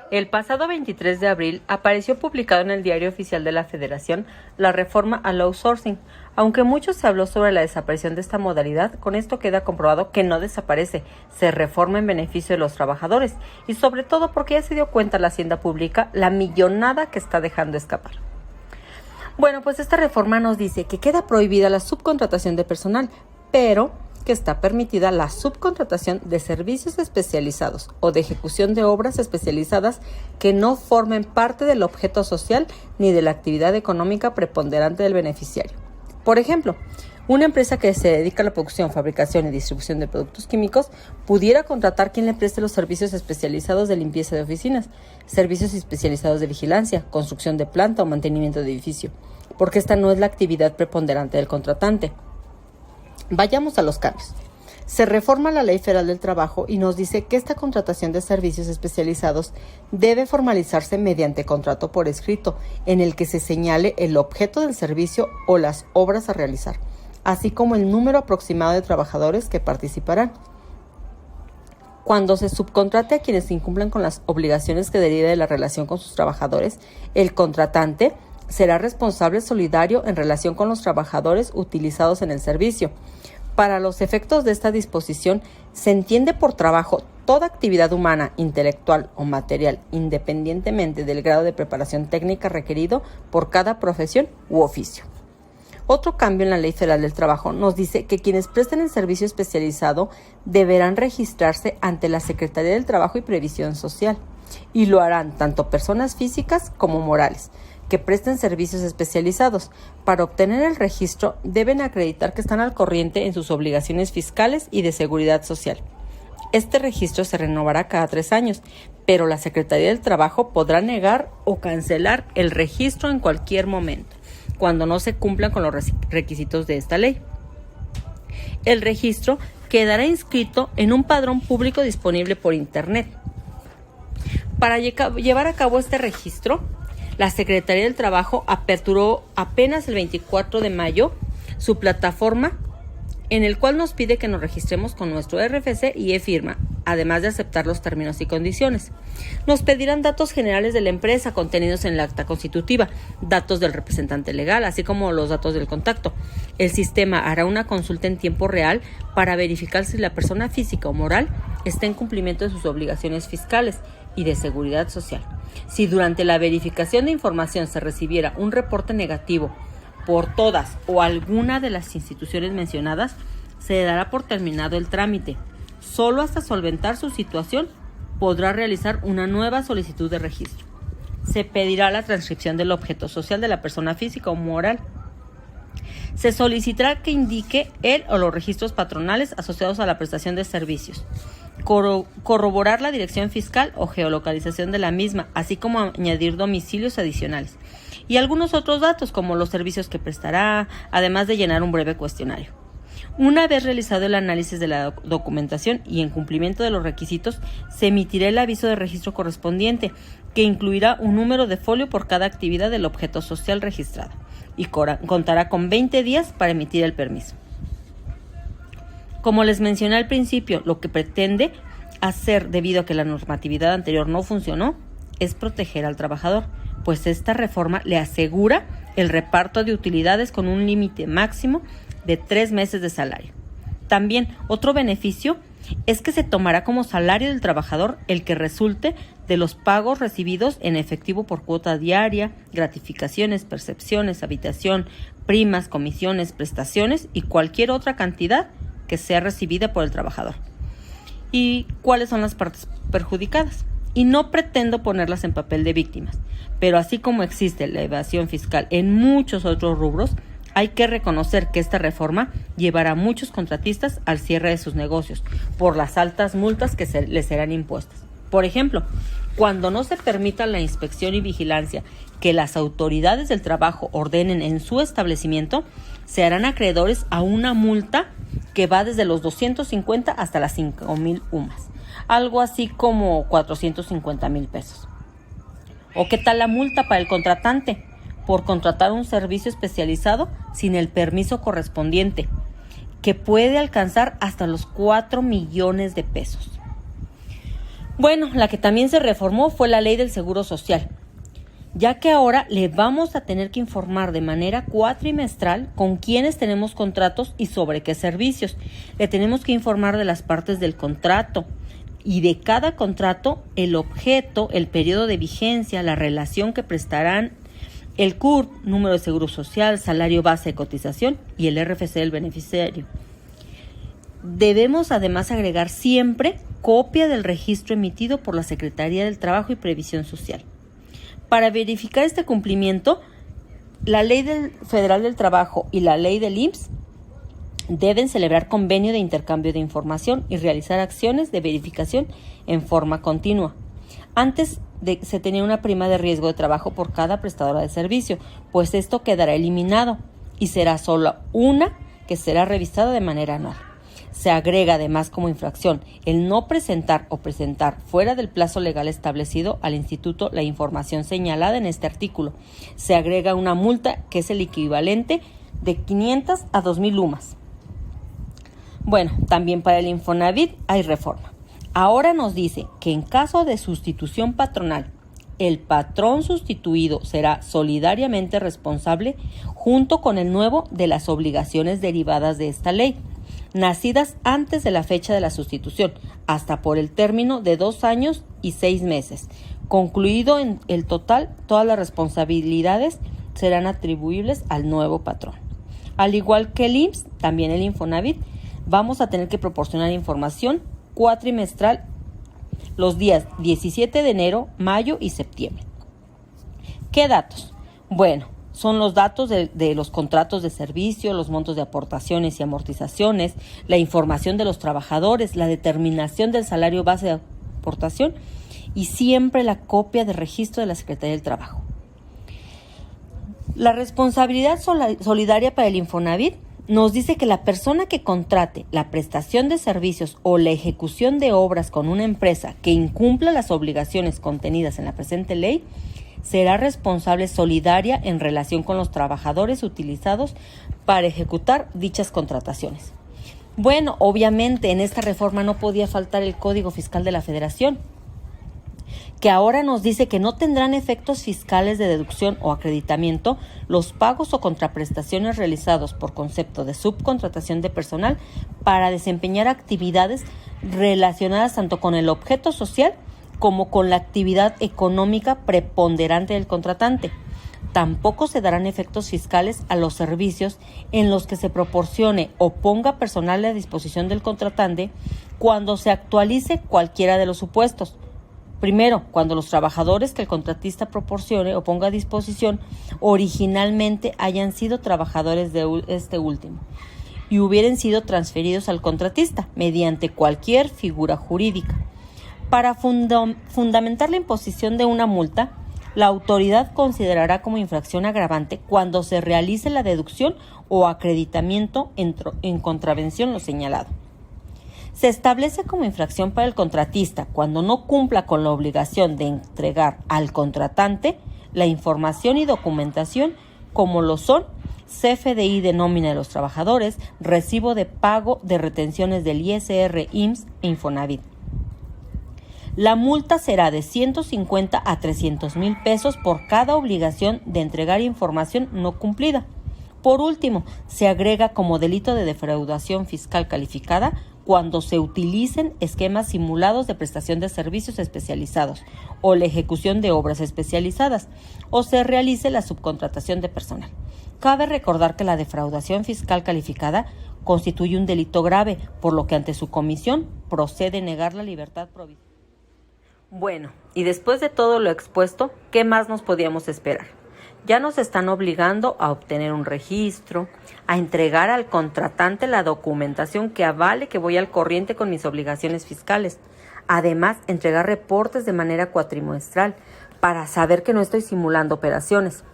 El pasado 23 de abril apareció publicado en el Diario Oficial de la Federación la reforma al outsourcing. Aunque mucho se habló sobre la desaparición de esta modalidad, con esto queda comprobado que no desaparece, se reforma en beneficio de los trabajadores y sobre todo porque ya se dio cuenta la Hacienda Pública la millonada que está dejando escapar. Bueno, pues esta reforma nos dice que queda prohibida la subcontratación de personal, pero que está permitida la subcontratación de servicios especializados o de ejecución de obras especializadas que no formen parte del objeto social ni de la actividad económica preponderante del beneficiario. Por ejemplo, una empresa que se dedica a la producción, fabricación y distribución de productos químicos pudiera contratar quien le preste los servicios especializados de limpieza de oficinas, servicios especializados de vigilancia, construcción de planta o mantenimiento de edificio, porque esta no es la actividad preponderante del contratante. Vayamos a los cambios. Se reforma la Ley Federal del Trabajo y nos dice que esta contratación de servicios especializados debe formalizarse mediante contrato por escrito, en el que se señale el objeto del servicio o las obras a realizar, así como el número aproximado de trabajadores que participarán. Cuando se subcontrate a quienes incumplan con las obligaciones que derive de la relación con sus trabajadores, el contratante será responsable solidario en relación con los trabajadores utilizados en el servicio. Para los efectos de esta disposición, se entiende por trabajo toda actividad humana, intelectual o material, independientemente del grado de preparación técnica requerido por cada profesión u oficio. Otro cambio en la Ley Federal del Trabajo nos dice que quienes presten el servicio especializado deberán registrarse ante la Secretaría del Trabajo y Previsión Social, y lo harán tanto personas físicas como morales que presten servicios especializados. Para obtener el registro, deben acreditar que están al corriente en sus obligaciones fiscales y de seguridad social. Este registro se renovará cada 3 años, pero la Secretaría del Trabajo podrá negar o cancelar el registro en cualquier momento, cuando no se cumplan con los requisitos de esta ley. El registro quedará inscrito en un padrón público disponible por Internet. Para llevar a cabo este registro, la Secretaría del Trabajo aperturó apenas el 24 de mayo su plataforma, en el cual nos pide que nos registremos con nuestro RFC y e-firma, además de aceptar los términos y condiciones. Nos pedirán datos generales de la empresa contenidos en la acta constitutiva, datos del representante legal, así como los datos del contacto. El sistema hará una consulta en tiempo real para verificar si la persona física o moral está en cumplimiento de sus obligaciones fiscales y de seguridad social. Si durante la verificación de información se recibiera un reporte negativo por todas o alguna de las instituciones mencionadas, se dará por terminado el trámite. Solo hasta solventar su situación podrá realizar una nueva solicitud de registro. Se pedirá la transcripción del objeto social de la persona física o moral. Se solicitará que indique el o los registros patronales asociados a la prestación de servicios. Corroborar la dirección fiscal o geolocalización de la misma, así como añadir domicilios adicionales y algunos otros datos como los servicios que prestará, además de llenar un breve cuestionario. Una vez realizado el análisis de la documentación y en cumplimiento de los requisitos, se emitirá el aviso de registro correspondiente, que incluirá un número de folio por cada actividad del objeto social registrado y contará con 20 días para emitir el permiso. Como les mencioné al principio, lo que pretende hacer, debido a que la normatividad anterior no funcionó, es proteger al trabajador, pues esta reforma le asegura el reparto de utilidades con un límite máximo de 3 meses de salario. También, otro beneficio es que se tomará como salario del trabajador el que resulte de los pagos recibidos en efectivo por cuota diaria, gratificaciones, percepciones, habitación, primas, comisiones, prestaciones y cualquier otra cantidad que sea recibida por el trabajador. ¿Y cuáles son las partes perjudicadas? Y no pretendo ponerlas en papel de víctimas, pero así como existe la evasión fiscal en muchos otros rubros, hay que reconocer que esta reforma llevará a muchos contratistas al cierre de sus negocios por las altas multas que les serán impuestas. Por ejemplo, cuando no se permita la inspección y vigilancia que las autoridades del trabajo ordenen en su establecimiento, se harán acreedores a una multa que va desde los 250 hasta las 5,000 UMAS, algo así como 450,000 pesos. ¿O qué tal la multa para el contratante por contratar un servicio especializado sin el permiso correspondiente, que puede alcanzar hasta los 4 millones de pesos? Bueno, la que también se reformó fue la Ley del Seguro Social, ya que ahora le vamos a tener que informar de manera cuatrimestral con quiénes tenemos contratos y sobre qué servicios. Le tenemos que informar de las partes del contrato y de cada contrato, el objeto, el periodo de vigencia, la relación que prestarán, el CURP, número de seguro social, salario base de cotización y el RFC del beneficiario. Debemos además agregar siempre copia del registro emitido por la Secretaría del Trabajo y Previsión Social. Para verificar este cumplimiento, la Ley Federal del Trabajo y la Ley del IMSS deben celebrar convenio de intercambio de información y realizar acciones de verificación en forma continua. Antes se tenía una prima de riesgo de trabajo por cada prestadora de servicio, pues esto quedará eliminado y será solo una que será revisada de manera anual. Se agrega además como infracción el no presentar o presentar fuera del plazo legal establecido al instituto la información señalada en este artículo. Se agrega una multa que es el equivalente de 500 a 2,000 UMAS. Bueno, también para el Infonavit hay reforma. Ahora nos dice que en caso de sustitución patronal, el patrón sustituido será solidariamente responsable junto con el nuevo de las obligaciones derivadas de esta ley, nacidas antes de la fecha de la sustitución, hasta por el término de 2 años y 6 meses. Concluido en el total, todas las responsabilidades serán atribuibles al nuevo patrón. Al igual que el IMSS, también el Infonavit, vamos a tener que proporcionar información cuatrimestral los días 17 de enero, mayo y septiembre. ¿Qué datos? Bueno, son los datos de los contratos de servicio, los montos de aportaciones y amortizaciones, la información de los trabajadores, la determinación del salario base de aportación y siempre la copia de registro de la Secretaría del Trabajo. La responsabilidad solidaria para el Infonavit nos dice que la persona que contrate la prestación de servicios o la ejecución de obras con una empresa que incumpla las obligaciones contenidas en la presente ley será responsable solidaria en relación con los trabajadores utilizados para ejecutar dichas contrataciones. Bueno, obviamente en esta reforma no podía faltar el Código Fiscal de la Federación, que ahora nos dice que no tendrán efectos fiscales de deducción o acreditamiento los pagos o contraprestaciones realizados por concepto de subcontratación de personal para desempeñar actividades relacionadas tanto con el objeto social como con la actividad económica preponderante del contratante. Tampoco se darán efectos fiscales a los servicios en los que se proporcione o ponga personal a disposición del contratante cuando se actualice cualquiera de los supuestos. Primero, cuando los trabajadores que el contratista proporcione o ponga a disposición originalmente hayan sido trabajadores de este último y hubieran sido transferidos al contratista mediante cualquier figura jurídica. Para fundamentar la imposición de una multa, la autoridad considerará como infracción agravante cuando se realice la deducción o acreditamiento en contravención lo señalado. Se establece como infracción para el contratista cuando no cumpla con la obligación de entregar al contratante la información y documentación como lo son CFDI de nómina de los trabajadores, recibo de pago de retenciones del ISR, IMSS e Infonavit. La multa será de 150 a 300,000 pesos por cada obligación de entregar información no cumplida. Por último, se agrega como delito de defraudación fiscal calificada cuando se utilicen esquemas simulados de prestación de servicios especializados o la ejecución de obras especializadas o se realice la subcontratación de personal. Cabe recordar que la defraudación fiscal calificada constituye un delito grave, por lo que ante su comisión procede negar la libertad provisional. Bueno, y después de todo lo expuesto, ¿qué más nos podíamos esperar? Ya nos están obligando a obtener un registro, a entregar al contratante la documentación que avale que voy al corriente con mis obligaciones fiscales. Además, entregar reportes de manera cuatrimestral para saber que no estoy simulando operaciones.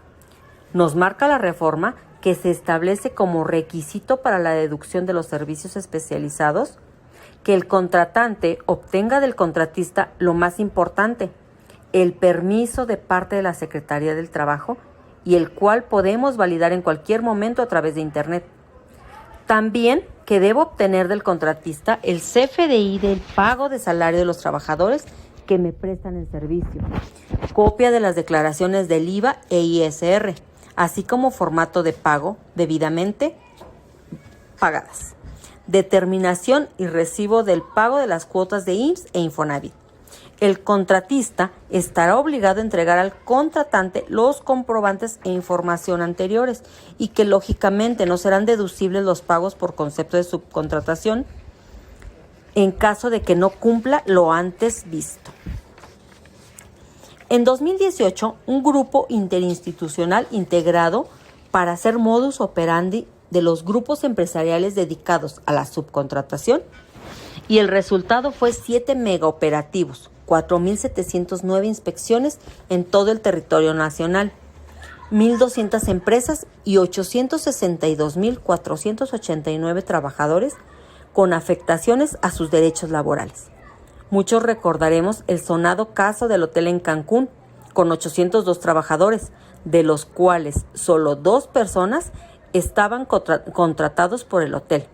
Nos marca la reforma que se establece como requisito para la deducción de los servicios especializados que el contratante obtenga del contratista lo más importante, el permiso de parte de la Secretaría del Trabajo y el cual podemos validar en cualquier momento a través de Internet. También que debo obtener del contratista el CFDI del pago de salario de los trabajadores que me prestan el servicio, copia de las declaraciones del IVA e ISR, así como formato de pago debidamente pagadas, determinación y recibo del pago de las cuotas de IMSS e Infonavit. El contratista estará obligado a entregar al contratante los comprobantes e información anteriores y que lógicamente no serán deducibles los pagos por concepto de subcontratación en caso de que no cumpla lo antes visto. En 2018, un grupo interinstitucional integrado para hacer modus operandi de los grupos empresariales dedicados a la subcontratación, y el resultado fue 7 megaoperativos, 4.709 inspecciones en todo el territorio nacional, 1.200 empresas y 862.489 trabajadores con afectaciones a sus derechos laborales. Muchos recordaremos el sonado caso del hotel en Cancún, con 802 trabajadores, de los cuales solo 2 personas estaban contratados por el hotel,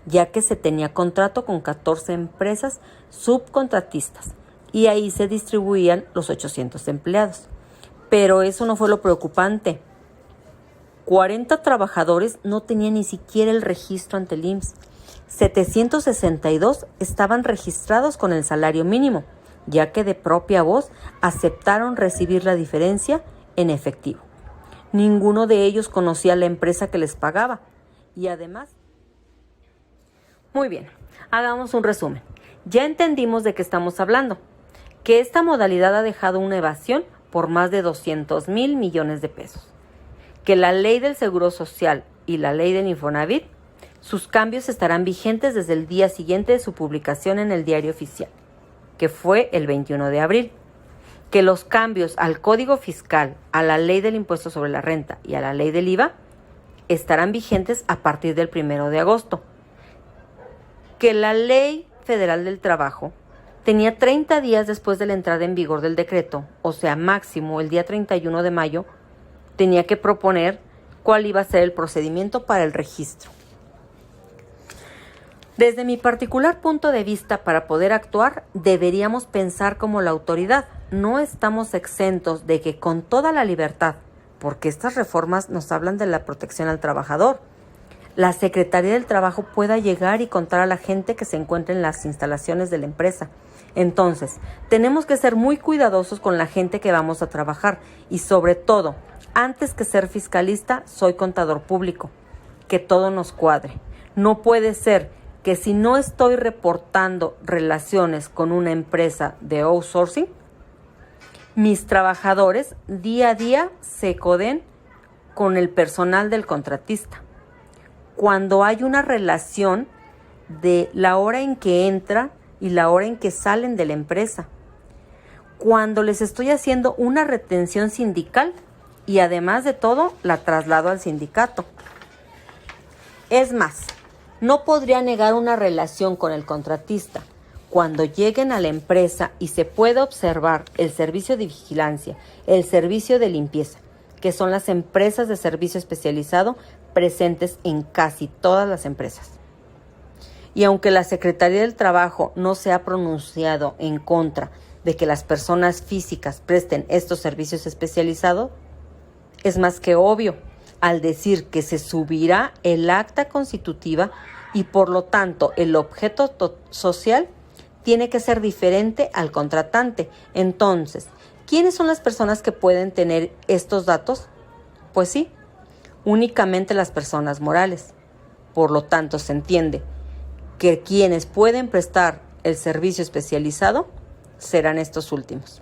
ya que se tenía contrato con 14 empresas subcontratistas y ahí se distribuían los 800 empleados. Pero eso no fue lo preocupante. 40 trabajadores no tenían ni siquiera el registro ante el IMSS. 762 estaban registrados con el salario mínimo, ya que de propia voz aceptaron recibir la diferencia en efectivo. Ninguno de ellos conocía la empresa que les pagaba y además... Muy bien, hagamos un resumen. Ya entendimos de qué estamos hablando, que esta modalidad ha dejado una evasión por más de 200,000 millones de pesos, que la ley del Seguro Social y la ley del Infonavit, sus cambios estarán vigentes desde el día siguiente de su publicación en el Diario Oficial, que fue el 21 de abril, que los cambios al Código Fiscal, a la Ley del Impuesto sobre la Renta y a la Ley del IVA estarán vigentes a partir del 1 de agosto, que la Ley Federal del Trabajo tenía 30 días después de la entrada en vigor del decreto, o sea, máximo el día 31 de mayo, tenía que proponer cuál iba a ser el procedimiento para el registro. Desde mi particular punto de vista, para poder actuar, deberíamos pensar como la autoridad. No estamos exentos de que con toda la libertad, porque estas reformas nos hablan de la protección al trabajador, la Secretaría del Trabajo pueda llegar y contar a la gente que se encuentra en las instalaciones de la empresa. Entonces, tenemos que ser muy cuidadosos con la gente que vamos a trabajar y sobre todo, antes que ser fiscalista, soy contador público. Que todo nos cuadre. No puede ser que si no estoy reportando relaciones con una empresa de outsourcing, mis trabajadores día a día se coden con el personal del contratista. Cuando hay una relación de la hora en que entra y la hora en que salen de la empresa. Cuando les estoy haciendo una retención sindical y además de todo la traslado al sindicato. Es más, no podría negar una relación con el contratista cuando lleguen a la empresa y se pueda observar el servicio de vigilancia, el servicio de limpieza, que son las empresas de servicio especializado presentes en casi todas las empresas. Y aunque la Secretaría del Trabajo no se ha pronunciado en contra de que las personas físicas presten estos servicios especializados, es más que obvio al decir que se subirá el acta constitutiva y por lo tanto el objeto social tiene que ser diferente al contratante. Entonces, ¿quiénes son las personas que pueden tener estos datos? Pues sí, únicamente las personas morales. Por lo tanto, se entiende que quienes pueden prestar el servicio especializado serán estos últimos.